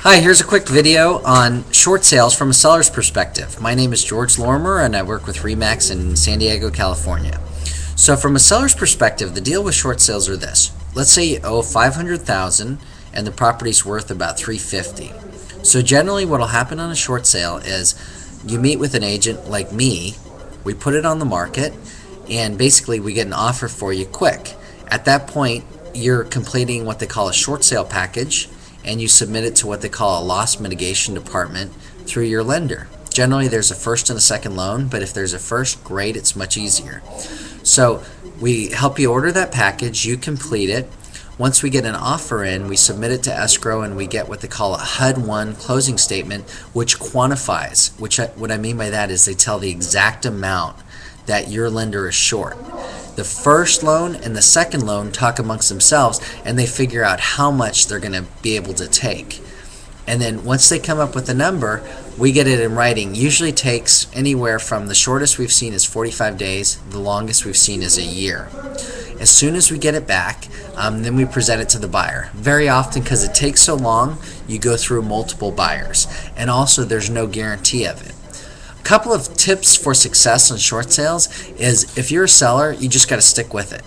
Hi, here's a quick video on short sales from a seller's perspective. My name is George Lorimer and I work with RE/MAX in San Diego, California. So from a seller's perspective, the deal with short sales are this. Let's say you owe $500,000 and the property's worth about $350,000. So generally what will happen on a short sale is you meet with an agent like me, we put it on the market, and basically we get an offer for you quick. At that point, you're completing what they call a short sale package, and you submit it to what they call a loss mitigation department through your lender. Generally there's a first and a second loan, but if there's a first, great, it's much easier. So we help you order that package, you complete it. Once we get an offer in, we submit it to escrow and we get what they call a HUD-1 closing statement, which quantifies, what I mean by that is they tell the exact amount that your lender is short. The first loan and the second loan talk amongst themselves and they figure out how much they're going to be able to take. And then once they come up with a number, we get it in writing. Usually takes anywhere from the shortest we've seen is 45 days, the longest we've seen is a year. As soon as we get it back, then we present it to the buyer. Very often, because it takes so long, you go through multiple buyers. And also there's no guarantee of it. Couple of tips for success on short sales is if you're a seller, you just got to stick with it.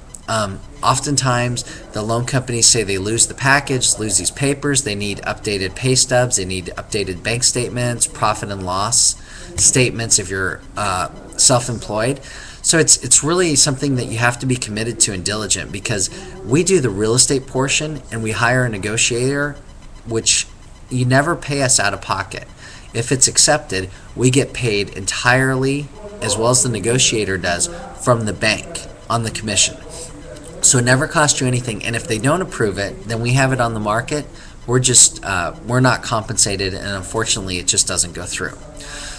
Oftentimes the loan companies say they lose the package, lose these papers, they need updated pay stubs, they need updated bank statements, profit and loss statements if you're self-employed. So it's really something that you have to be committed to and diligent, because we do the real estate portion and we hire a negotiator, which you never pay us out of pocket. If it's accepted, we get paid entirely, as well as the negotiator does, from the bank on the commission. So it never costs you anything, and if they don't approve it, then we have it on the market. We're not compensated, and unfortunately it just doesn't go through.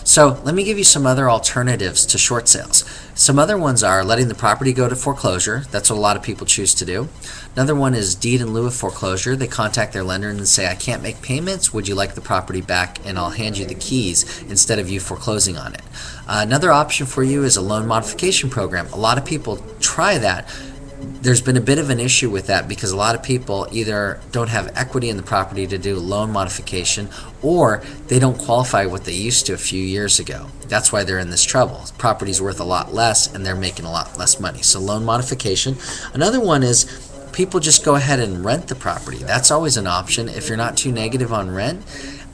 So let me give you some other alternatives to short sales. Some other ones are letting the property go to foreclosure. That's what a lot of people choose to do. Another one is deed in lieu of foreclosure. They contact their lender and say, I can't make payments, would you like the property back, and I'll hand you the keys instead of you foreclosing on it. Another option for you is a loan modification program. A lot of people try that. There's been a bit of an issue with that because a lot of people either don't have equity in the property to do loan modification, or they don't qualify what they used to a few years ago. That's why they're in this trouble. The property's worth a lot less and they're making a lot less money. So loan modification. Another one is people just go ahead and rent the property. That's always an option. If you're not too negative on rent,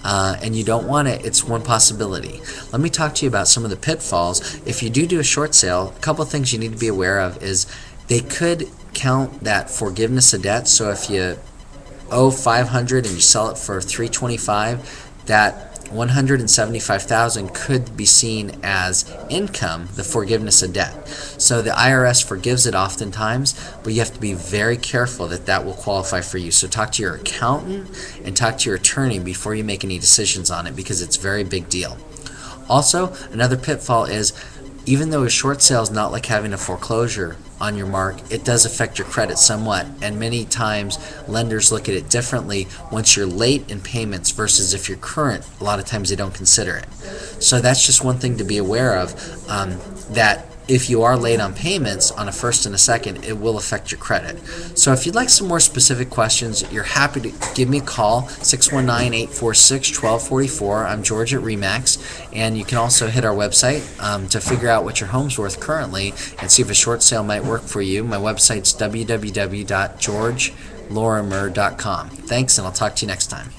and you don't want it, it's one possibility. Let me talk to you about some of the pitfalls. If you do a short sale, a couple of things you need to be aware of is they could count that forgiveness of debt. So if you owe $500 and you sell it for $325, that $175,000 could be seen as income, the forgiveness of debt. So the IRS forgives it oftentimes, but you have to be very careful that that will qualify for you. So talk to your accountant and talk to your attorney before you make any decisions on it, because it's a very big deal. Also, another pitfall is, even though a short sale is not like having a foreclosure on your mark, it does affect your credit somewhat, and many times lenders look at it differently once you're late in payments versus if you're current. A lot of times they don't consider it. So that's just one thing to be aware of, that if you are late on payments on a first and a second, it will affect your credit. So if you'd like some more specific questions, you're happy to give me a call, 619-846-1244. I'm George at RE/MAX, and you can also hit our website to figure out what your home's worth currently and see if a short sale might work for you. My website's www.georgelorimer.com. Thanks, and I'll talk to you next time.